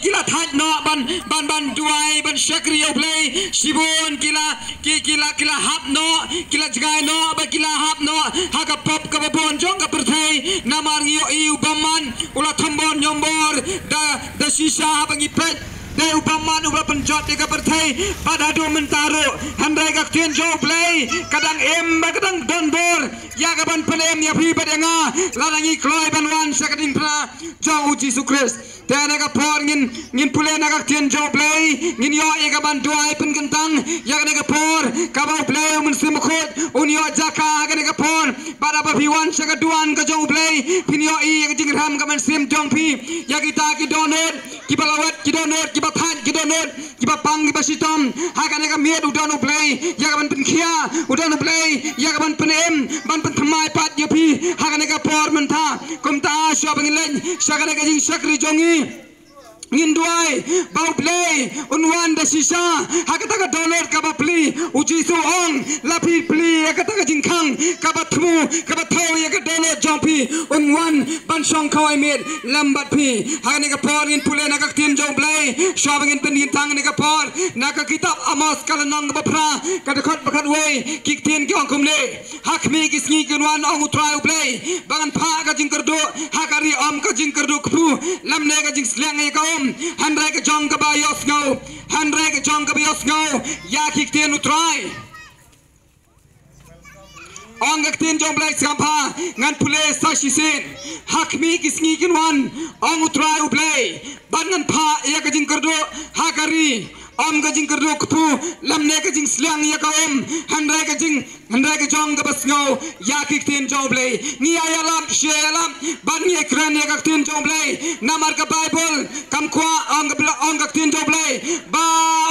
kila thaj no ban duai ban shakriyo play shibon kila hap no kila jgai no ba kila hap no haga pop ka bon jong ka perthai namar ngiyo iu baman ula thambon nyombor da shisha bangi pet Dai upaman ubah penjat di kapertai pada dua mentaro handai kak tian jauh play kadang kadang donbor ya kapan pelem ya pi pada nga larangi kloi banwan sakading pra jauh uji sukres dan agak por ngin pule nak tian jauh play ngin yo ya kapan dua pen kentang ya kan agak por kabau play mensim khot unyo jaka kan agak por pada babiwan sakaduan ka jauh play pin yo i jing ram kaman sim jong pi ya kita ki donor ki balawat ki donor kiba than kiba nod kiba pang kiba sitom hakane ka miet udon play ya kaban pen khia udon play ya kaban pen ban pen thamai pat yapi hakane ka por man tha kumta sha bangin len sakane ka jing sakri jongi ngin duai bau play unwan da sisa hakata ka download ka ba pli uji su ong lapi pli hakata ka jingkhang ka ba thu ka ba thau ya ka download jompi unwan ban song khawai met lambat pi hakane ka por ngin pule na ka tin jong play shobangin pen ngin tang ne ka por na ka kitab amos kala nang ba pra ka de khot bakhat we kik tin ki ong kumle hakmi kisngi kunwan ong utrai play bangan pha ka jing kardo hakari om ka jing kardo khu lamne ka jing slang ya ka handrai ke jong ke bayos ngau handrai ke jong ke bayos ngau ya kik tien utrai ong ke tien jong blai sampa ngan pule sashi sin hakmi kisngi kinwan ong utrai ublai ban ngan pha ya ke jing kerdo hakari om ke jing kerdo kpu lamne ke jing slang ya ka handrai ke jong ke bas ngau ya kik tien jong blai ni ayalam shelam ban ni ekran ya ka tien jong blai namar ka bible kam kwa ong ka tien jong blai ba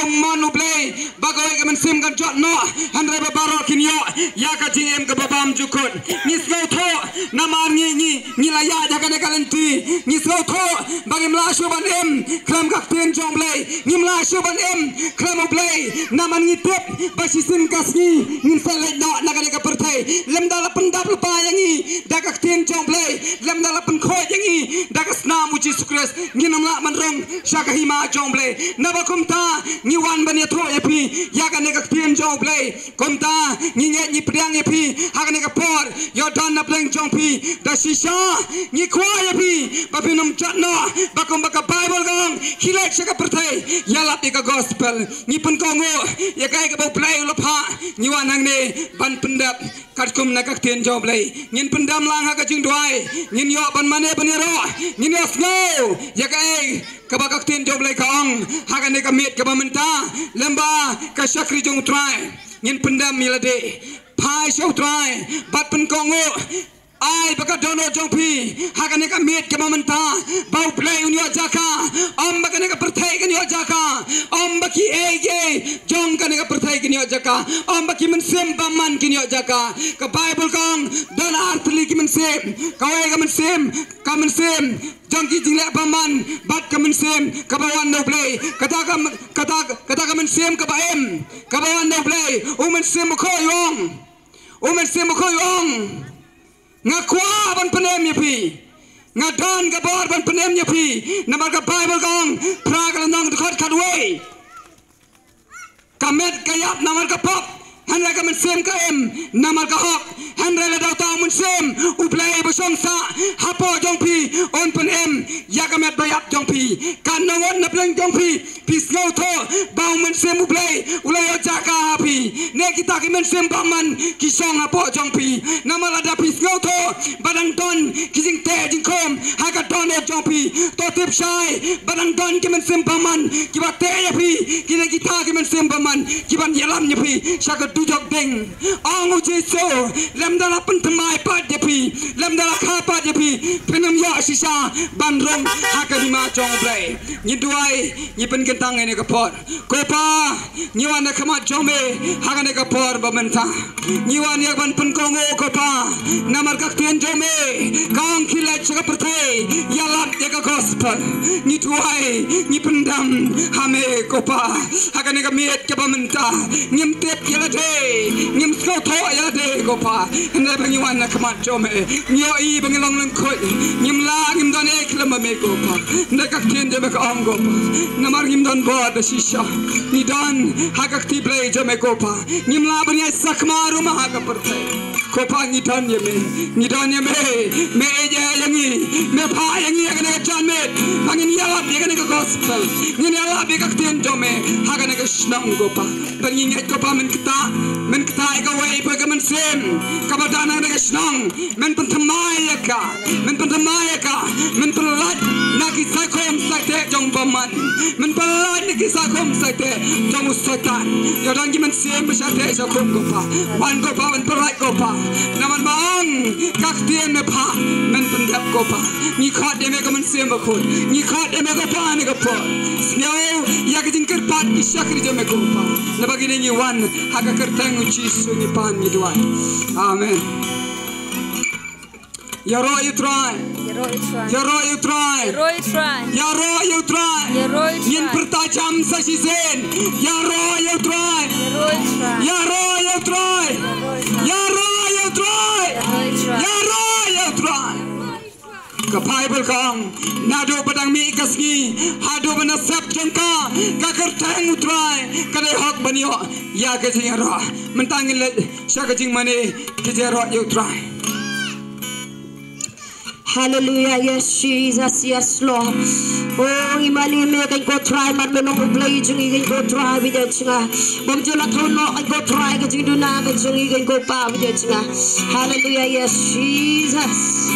manu blai ba ko ke men sim kan jot no handrai ba baro kin yo ya ka jing em ka babam jukut ni sgau tho namar ni la ya ja ka ne kalenti ni sgau tho ba ngim la shu ban em kram ka tien jong blai ngim la shu ban em kram blai naman ni tep ba sisin kasni ngin sa lai no na ka ne ka perthai lem dala pendap lupa yangi da ka tien jong blai lem dala pen khoi yangi da ka snam uji sukres nginam la man rong shaka hima jong blai na ba kumta ni wan ban ya tho ya pi ya ka ne ka tien jong blai kumta ni nye ni priang ya pi ha ka ne ka por yo don na pleng jong pi da shisha ni kwa ya pi ba pinum chat no ba kum ba ka bible gong hilek shaka perthai ya la ka gospel ni pen kongo ya kai ka ba play lo pha ni wan hang ne ban pendap kat kum na ka tien jong blai ngin pendam lang ha ka jing duai ngin yo ban mane ban ro ngin yo snow ya kai ka ba ka tien jong blai ka ong ha ka ne ka met ka ba menta lemba ka shakri jong try ngin pendam milade phai show try bat pen kongo ai baka dono jongpi hakane ka met ke mamanta bau play unyo jaka om baka ne ka perthai ke nyo jaka om baki ege jong ka ne ka perthai ke nyo jaka om baki men sem baman ke nyo jaka ka bible kong don artli ki men sem kawai ka men sem jong ki jingle baman bat ka men sem ka bawan no play kata ka men sem ka baem ka bawan no play o men sem ko yong ngakwa ban penem ya pi ngadon ka bor ban penem ya pi namar ka bible gong pra ka nong khot khatwe kamet kayap namar ka pop handra ka men sem ka namar ka hok handra la daw taw men sem uplay ba song sa hapo jong pi on penem ya kamet bayap jong pi kan nongon na pleng jong pi pisno tho baw men sem uplay ulay jaka pi ne kita ki men sem baman ki song hapo jong pi namala da pisno tho badang ton ki jing te jing kom ha ka ton e jong pi to tip shai badang ton ki men sem baman ki ba te ya pi ki ne kita ki men sem baman ki ban yalam ya pi shaka jok ding ang uji so lem dala pen thamai pat ya pi lem dala kha pat ya pi penam ya sisa ban rong ha ka ma chong play ni duai ni pen mentang ini kapor. Kopa nyiwan nak kemat jome hagan ini kapor bamentang. Nyiwan yang ban penkongo kopa namar kaktian jome kang kilat cakap pertai yalat jaga gospel. Ni tuai ni pendam hame kopa hagan ini kamiat ke bamentang. Nyem tep yalade nyem skoto yalade kopa. Hendak nyiwan nak kemat jome nyoi bangilong lengkoi nyem la nyem dan eklam me kopa. Hendak kaktian jome kaam kopa. Namar nyem dan board shisha ni dan hagak tiblay jome kopa. Nyem la bani sakma rumah hagak pertai. Kopa ni dan ye me eja yangi me pa yangi agane janme bangin yalap yagane gospel ni yalap yagak tien jome hagane shnang kopa. Bangin ngai kopa men kita ega wei pa men sem kabadana ne shnang men pentamaya ka men pelat naki sakom sakte jong baman men pelat naki sakom sakte jong usatan yodang men sem besate sakom kopa wan kopa men pelat kopa naman bang kaktien me pa men pendap kopa ni khat de me men sem bakut ni khat de me kopa ne kopa snau ya ke jingker pat ki shakri je me kopa na bagine ni wan haga kerteng uci su ni pan ni duan amen. Yaro you try. Yin pertajam sasisen. Yaro you try. Kapai belkang nado padang mi kasgi hado bana sap jengka kakar tang utrai kade hak banio ya ke jero mentangin le syak jing mane ke jero you try. Hallelujah, yes Jesus, yes Lord. Oh, imali me kan go try man me no play jungi kan go try with chinga. Bom jula thono kan go try kan jing duna kan jungi kan go pa with chinga. Hallelujah, yes Jesus.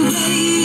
Hey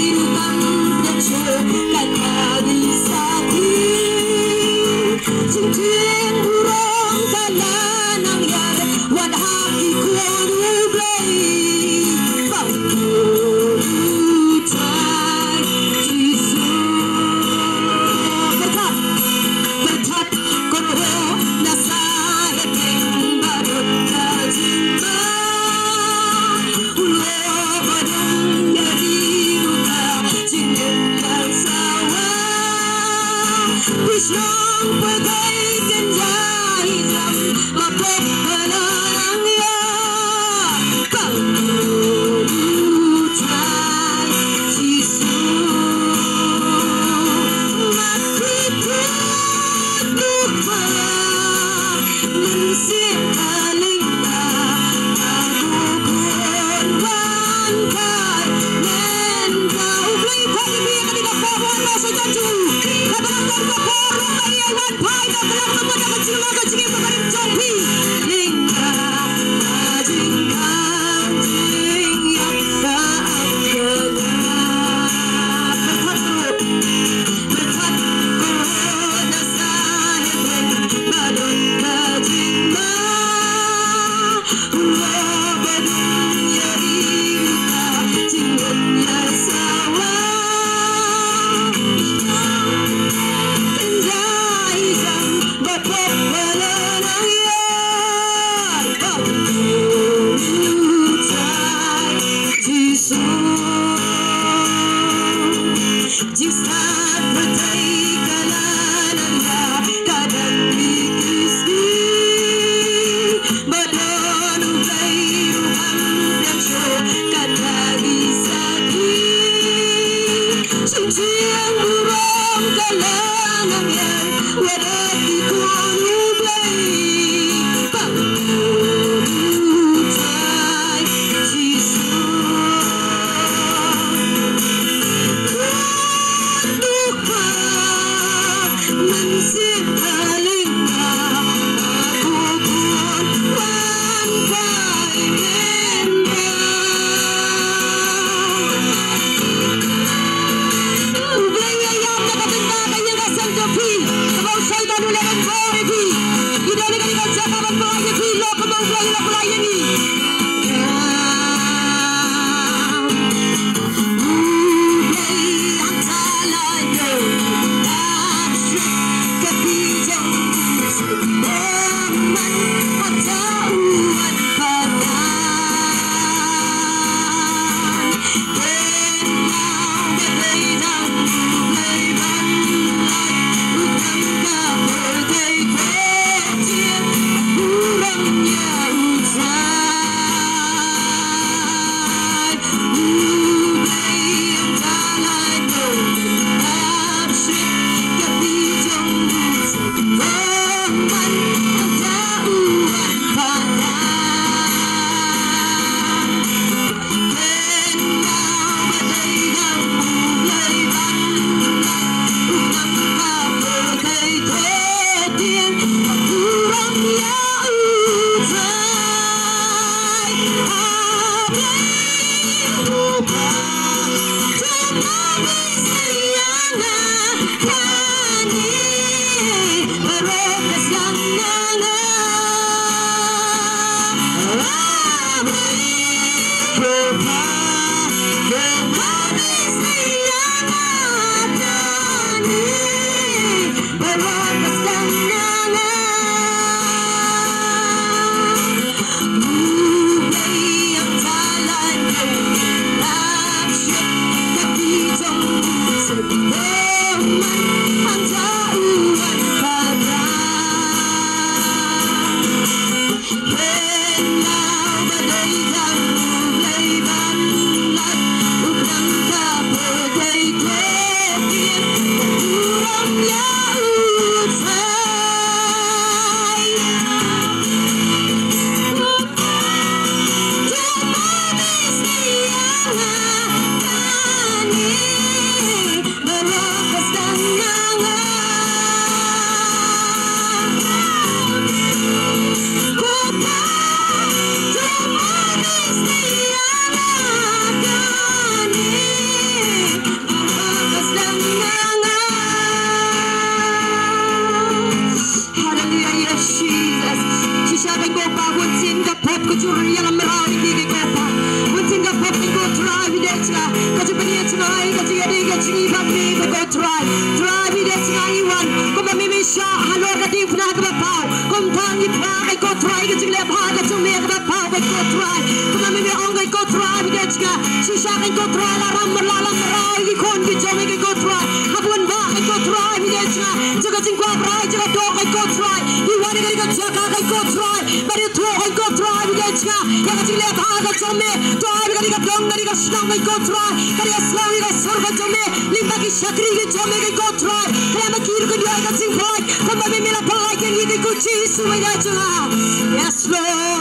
Yes, Lord.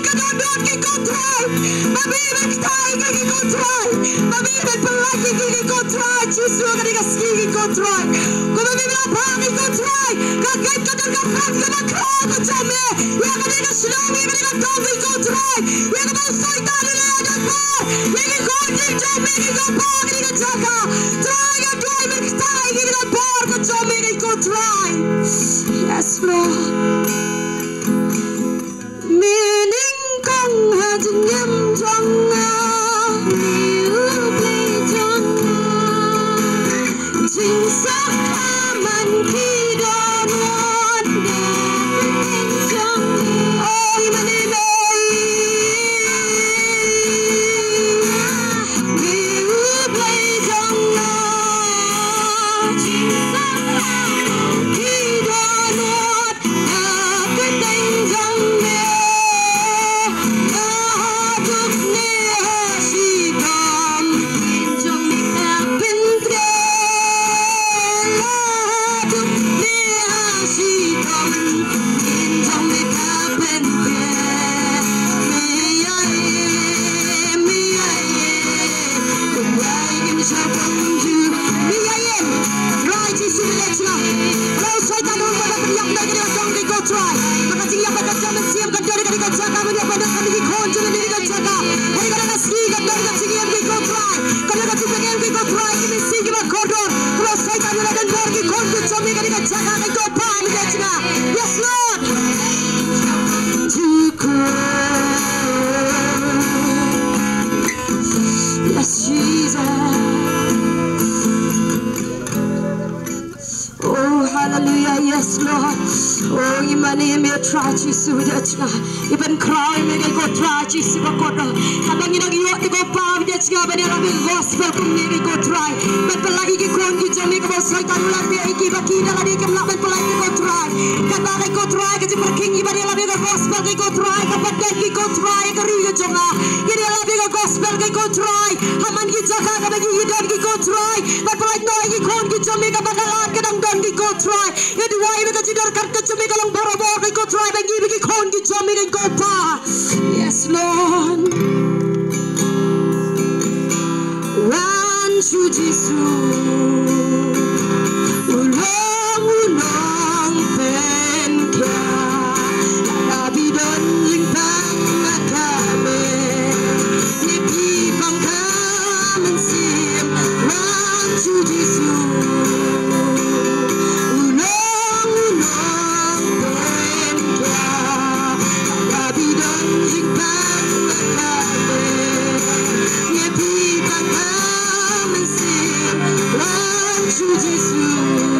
Come on, dot ki kontrol. Babi ben ktai ki kontrol. Babi ben pelaki ki kontrol. Jesus ka diga ski kontrol. Ko babi ben pa ki kontrol. Ka gait ka dar ka prat ka na kra ka chame. Ya ka diga shlomi ben ka dog ki kontrol. Ya ka ba sai ta le da pa. Ya ki ko ki chame ki ka pa ki ka chaka. Try ka try ben ktai ki ka pa ka chame ki kontrol. Yes Lord. Meaning kong hajin yam jong a miu play jong a jing sak man ki don won dan jong oi mani bay miu play jong a jing sak man ki don won dan jong a Yes, Lord. Yes, Jesus. Oh, hallelujah. Yes, Lord. Oh, imani me try Jesus with that. Even cry me go try Jesus with God. Habang ginagawa ni ko pa with that nga ba nila ng gospel kung ni ko try. But pala ikikon ki jami ko sa kanila di ikibakina la di kamlaban pala ko try. Kadang ko try kasi parking iba nila ng gospel ko try kapag ko try kariyo jonga. Ini labi ko gospel ko try. Haman ki jaga kapag idon ko try. But pala no ikikon ki jami ka bakalan kadang don ko try. Yadi why me ka jidar karta jami ka lang borobor ko try bagi bagi kon ki jami ko pa. Yes Lord. Run to Jesus. Ulong pen kya. Nabidon limpang akame. Nipi pang kamansim. Run to Jesus. Ulong pen kya. Nabidon limpang akame. Nipi pang kamansim. Run to Jesus.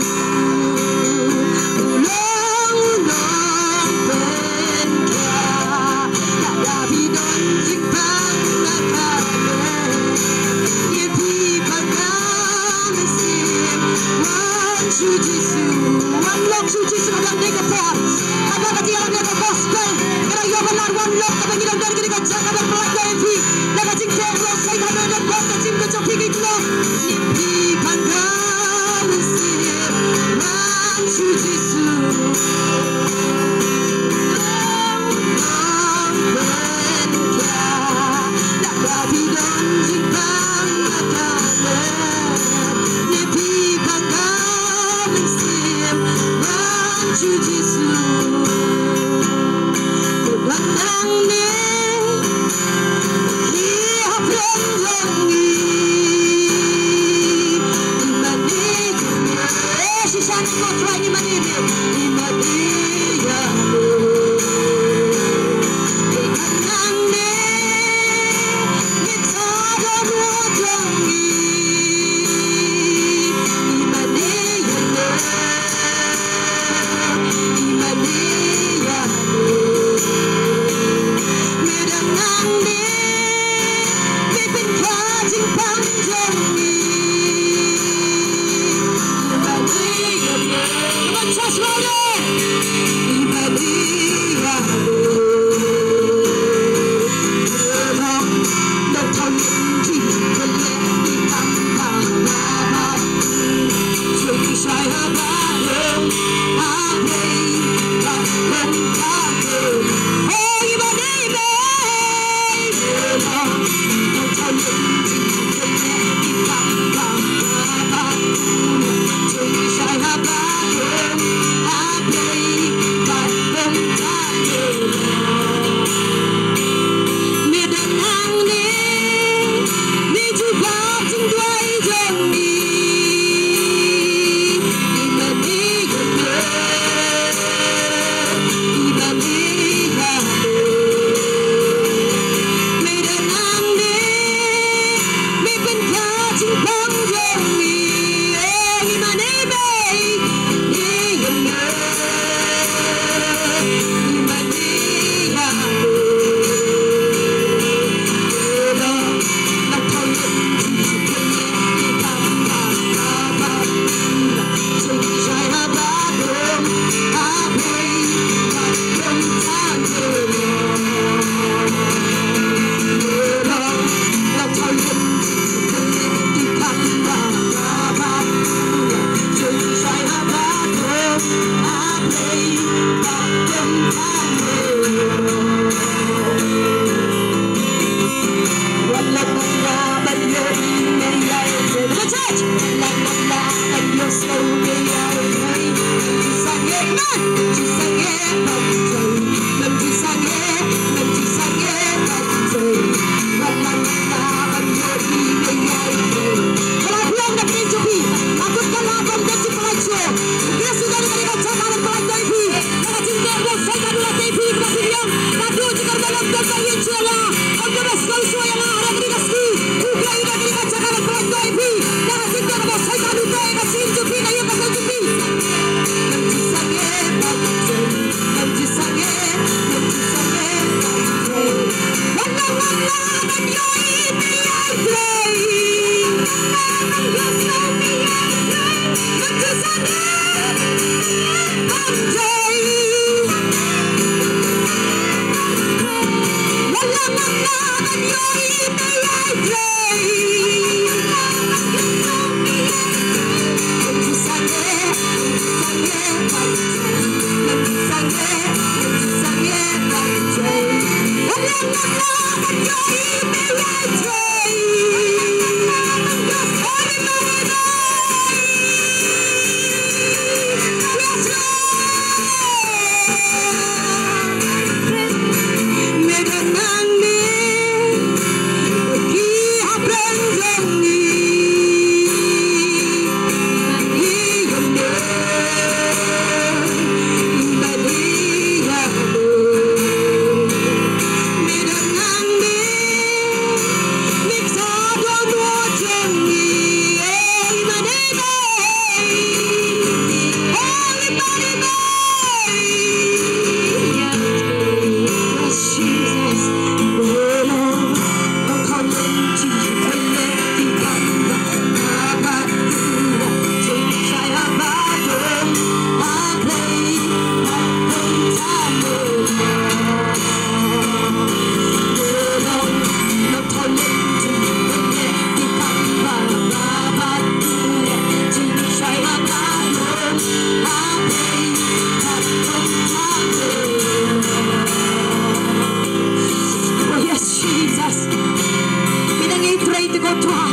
play to go try.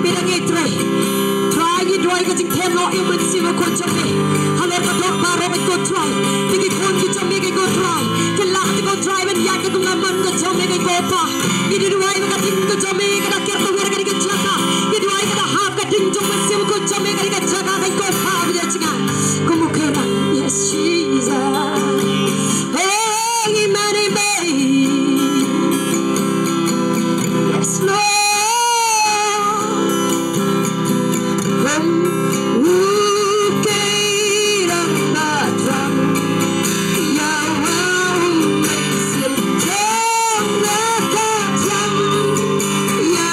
Bidang itray. Try you try ka jing tem lo iman sima ko chame. Haler ka dok paro ka go try. Bigi kon ki chame ka go try. Kila ka go try ben yak ka naman ka chame ka go pa. Idi duai ka ting ka chame ka ker to wer ka ka chaka. Idi duai ka hap ka ting jong sima ko chame ka chaka ka go pa bida chinga. Kumukera yes Jesus. Oh imani bay. Yes Lord. Yeah.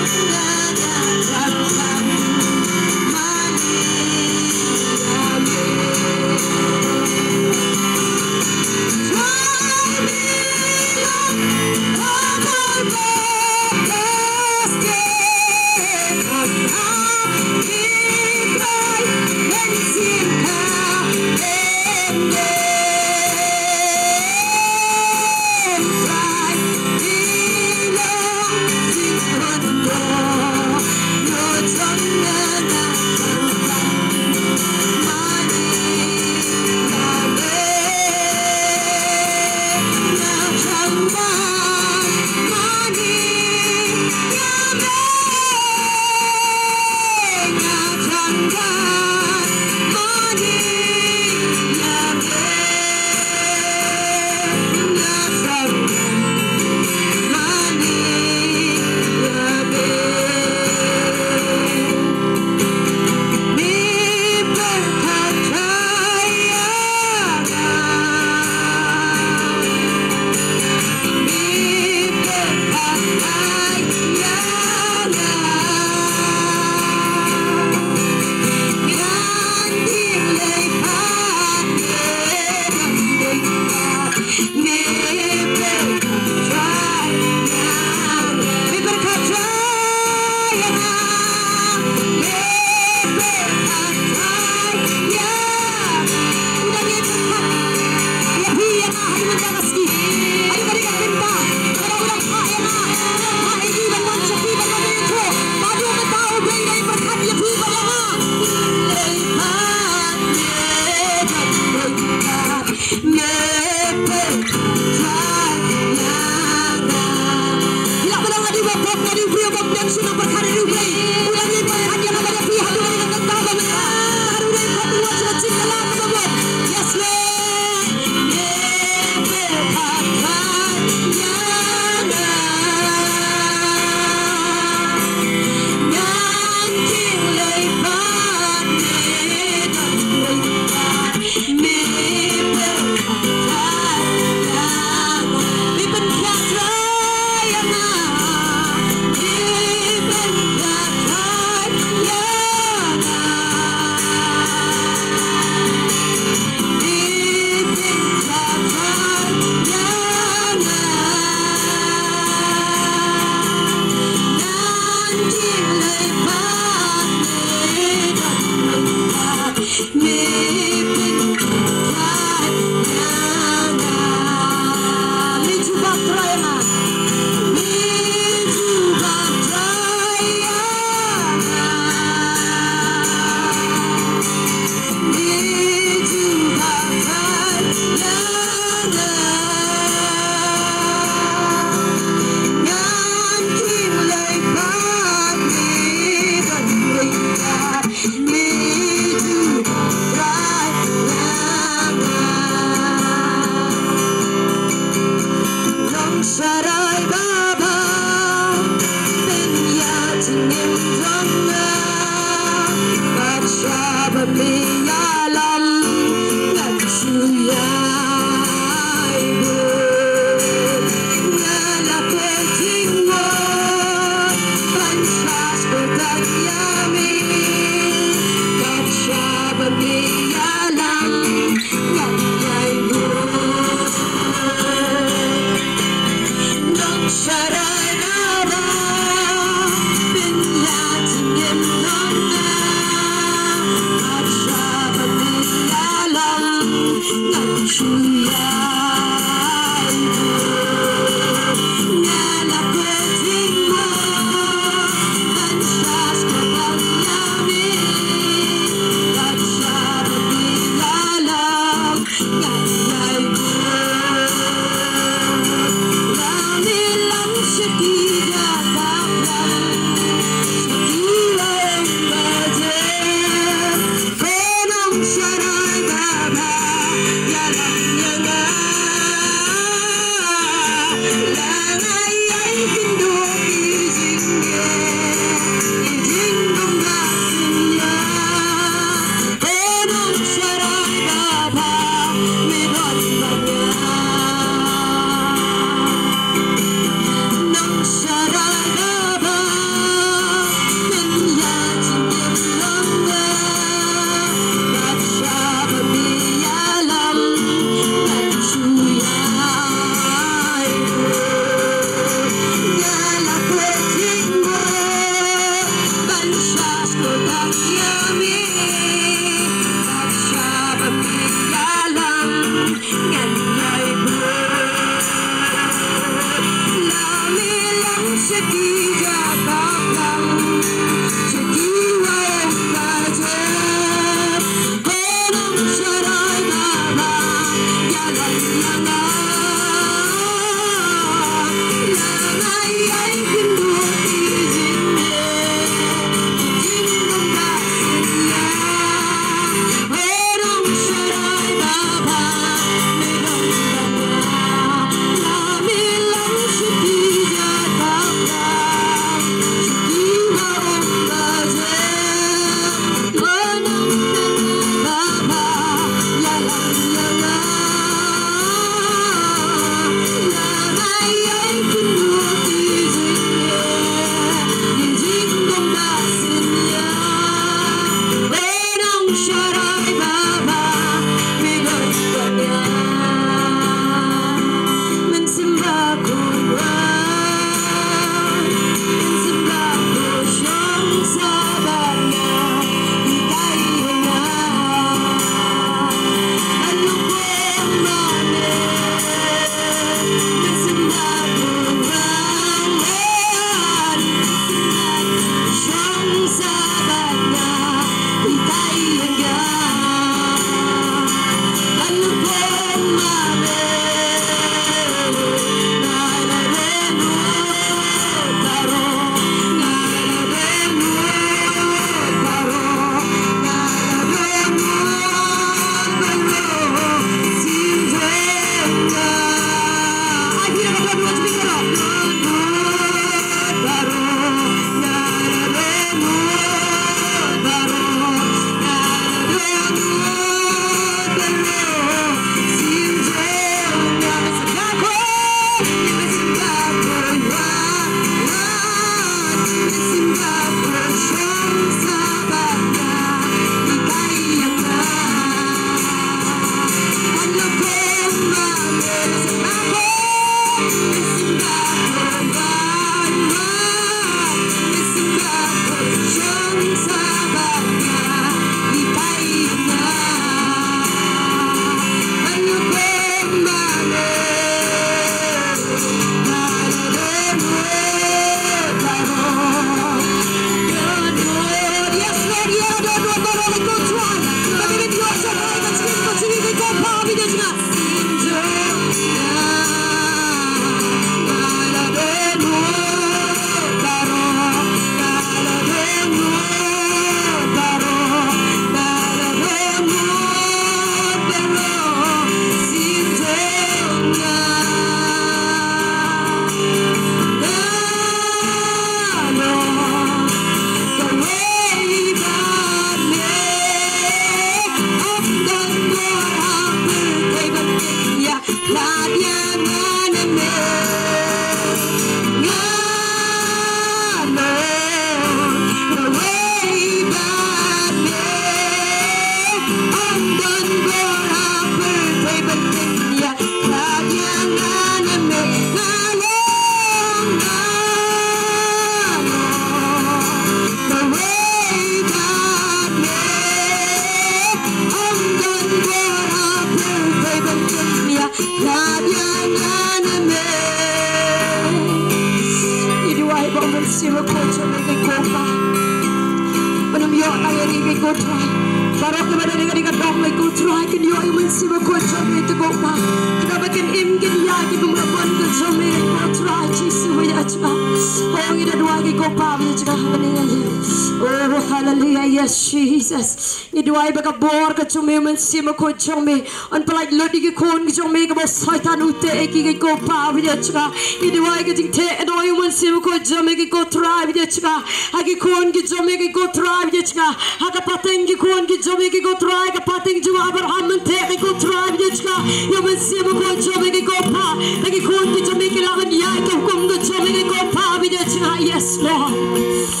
Oh, hallelujah, yes, Jesus. You do I beg a borg to me and Sima could show me and polite Lodi Kon to make about Satan who take it go power with your chica. You do I getting take and I want Sima could make it go try with your chica. I get corn get to make it go try with your chica. I got patting you corn get to make it go try a patting to Abraham and take it go try with your chica. You will Sima could to make it go power. Like a corn get to make it out and yak and come to make it go power with your chica. Yes, Lord.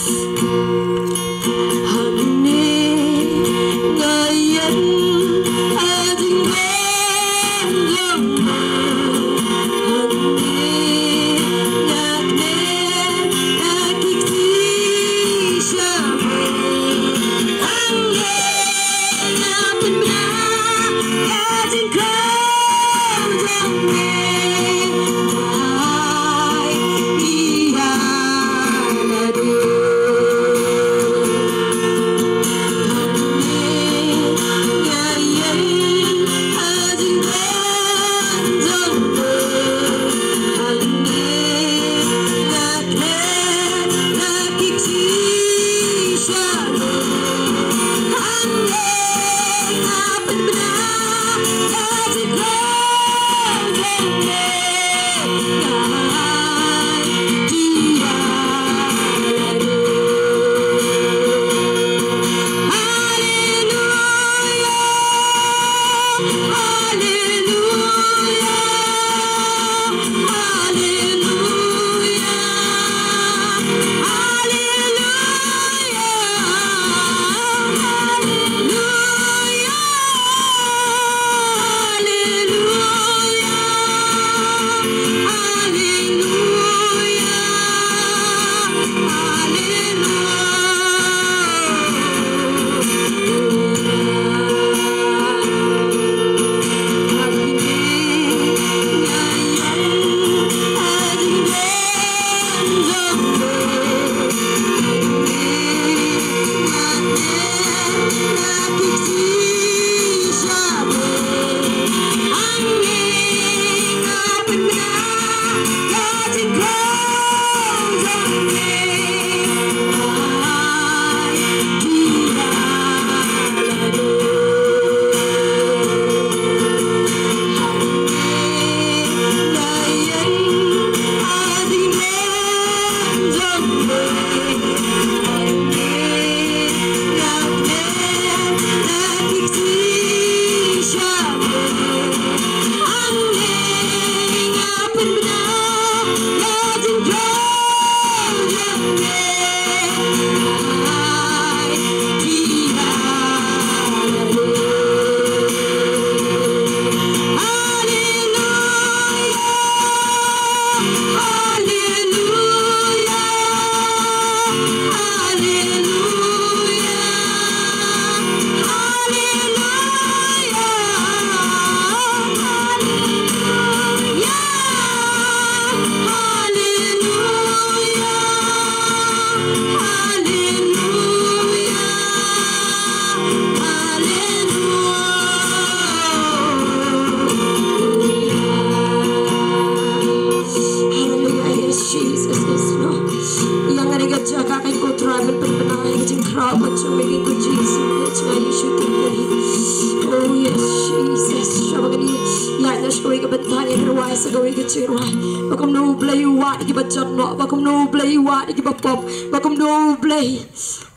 Oh yes, Jesus. Shabagani. Like the story of Bethany and Rise ago, we get to right. Welcome no play what give a chot no. Welcome no play what give a pop. Welcome no play.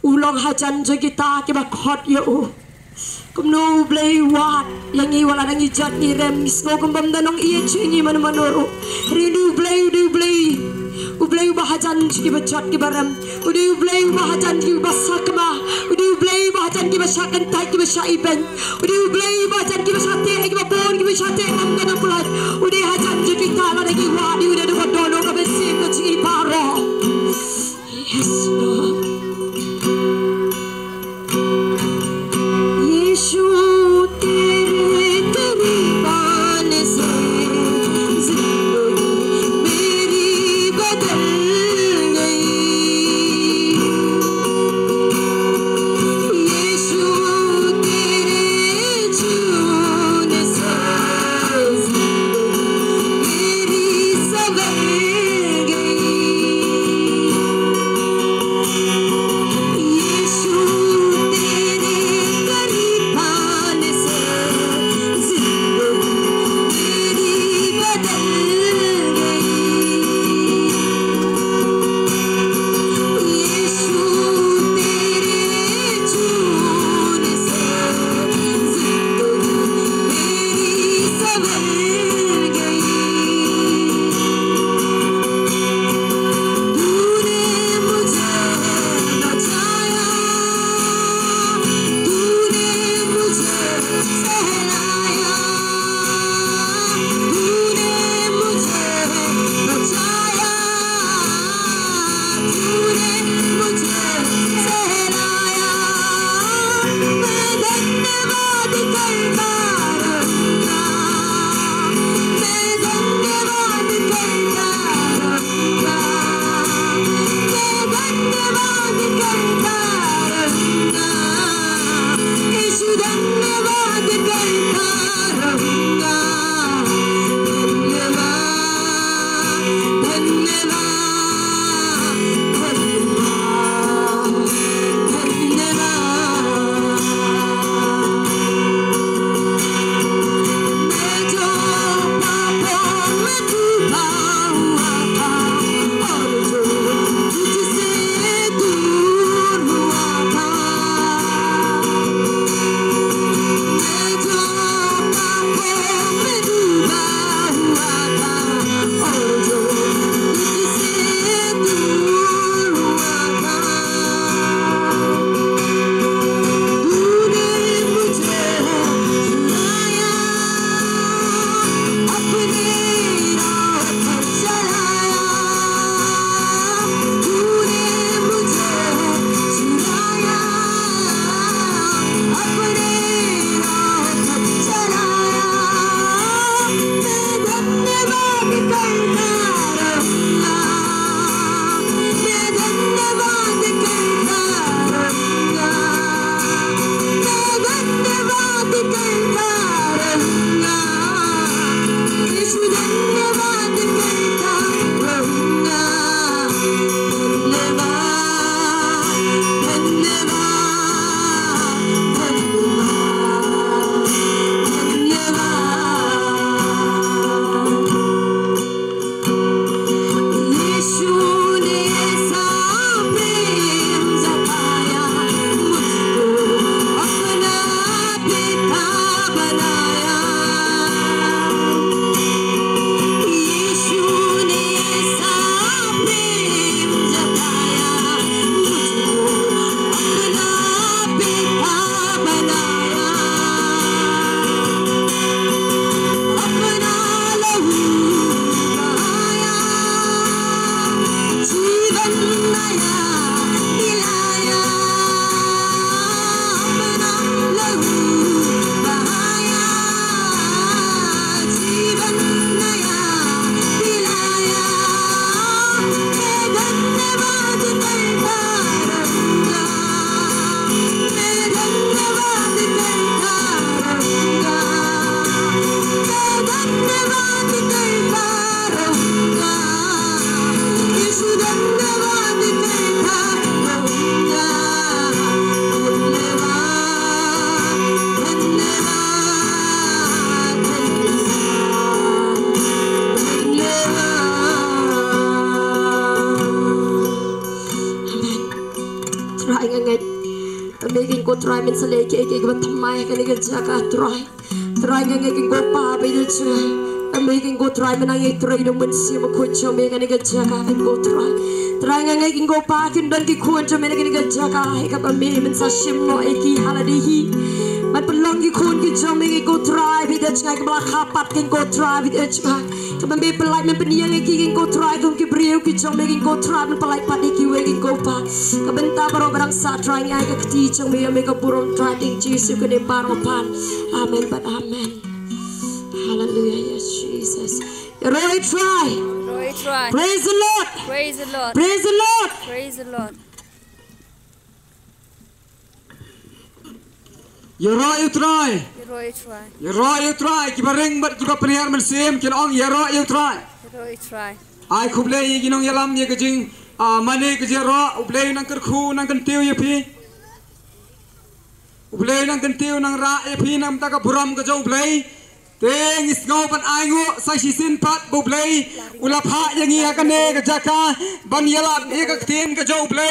Ulong hajan jo kita give a hot yo. Welcome no play what. Yang I wala nang ijat ni rem. Smoke bam danong iyan chingi man manoro. Redo play. Ublay bahajan ki bachat ki baram udi ublay bahajan ki basakma udi ublay bahajan ki basakan tai ki basaiben udi ublay bahajan ki basate ki babon ki basate amdan pulat udi hajan ki tala ki wadi udi do dono ka besim ka chi paro. Yes Lord. Yeshu tere baan se try men sale ke ba thamai ka ni ga jaga try ngai ke go pa ba de chu ame ke go try men ngai try do men si ma ko cho me ka ni ga jaga ke go try ngai ke go pa kin dan ki khon cho me ka ni ga jaga ka ba me men sa shim no e ki hala di hi man pelong ki khon ki cho me ke go try bi de chai ka ba khapat ke go try bi de chai ka ba me pelai men peniang ki go try dum ki briu ki cho me ke go try men pelai pa ki we ki go pa ka benta baro barang sa try ngai ka ti cho me ka burom try ding Jesus ke ne paro pan amen but amen hallelujah yes Jesus Roy try praise the Lord Praise the Lord. praise the Lord Praise the Lord. Yero you try Roy try. Yero you try ki bareng bat ki ba penihar mensim ki ong yero you try Roy try. ai khuble yi ginong yalam ye gajing mane ke jero uble nang ker khu nang kan tiu ye phi uble nang kan tiu nang ra ye phi nam ta ka buram ka jo uble teng is ngau ban ai ngo sai si sin pat bu uble ula pha yang ya ka ne ka jaka ban yalam ye ka tien ka jo uble